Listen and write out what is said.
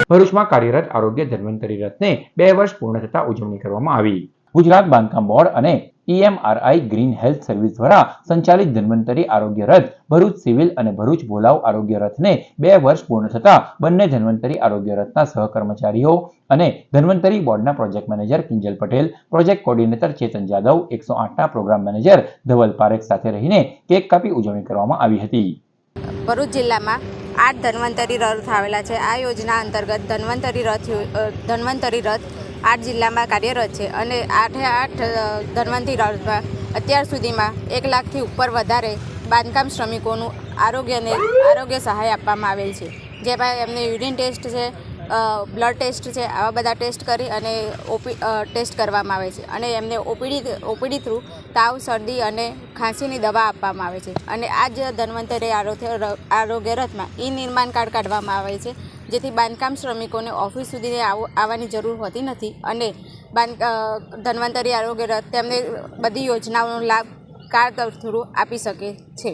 ભરૂચમાં કાર્યરત આરોગ્ય ધન્વંતરી રથને 2 વર્ષ પૂર્ણ થતા ઉજવણી કરવામાં આવી। ગુજરાત બાંધકામ બોર્ડ અને EMRI ગ્રીન હેલ્થ સર્વિસ દ્વારા સંચાલિત ધન્વંતરી આરોગ્ય રથ ભરૂચ સિવિલ અને ભરૂચ ભોલાવ આરોગ્ય રથને 2 વર્ષ પૂર્ણ થતા બંને ધન્વંતરી આરોગ્ય રથના સહકર્મચારીઓ અને ધન્વંતરી બોર્ડના project manager Kinjal Patel, project coordinator Chetan Jadav, 108ના પ્રોગ્રામ મેનેજર ધવલ પારેખ સાથે રહીને કેક કાપી ઉજવણી કરવામાં આવી હતી। ભરૂચ જિલ્લામાં 8 ધન્વંતરી રથ આવેલા છે। આ યોજના અંતર્ગત ધન્વંતરી રથ 8 જિલ્લામાં કાર્યરત છે અને 8 ધન્વંતરી રથમાં અત્યાર સુધીમાં 1 લાખથી ઉપર વધારે બાંધકામ શ્રમિકોનું આરોગ્ય સહાય આપવામાં આવેલ છે, જેમાં એમને યુરિન ટેસ્ટ છે, બ્લડ ટેસ્ટ છે, આવા બધા ટેસ્ટ કરી અને ટેસ્ટ કરવામાં આવે છે અને એમને ઓપીડી થ્રુ તાવ, શરદી અને ખાંસીની દવા આપવામાં આવે છે। અને આ જ ધન્વંતરી આરોગ્ય રથમાં નિર્માણ કાર્ડ કાઢવામાં આવે છે, જેથી બાંધકામ શ્રમિકોને ઓફિસ સુધી આવવાની જરૂર હોતી નથી અને ધન્વંતરી આરોગ્ય રથ તેમને બધી યોજનાઓનો લાભ કાર્ડ થ્રુ આપી શકે છે।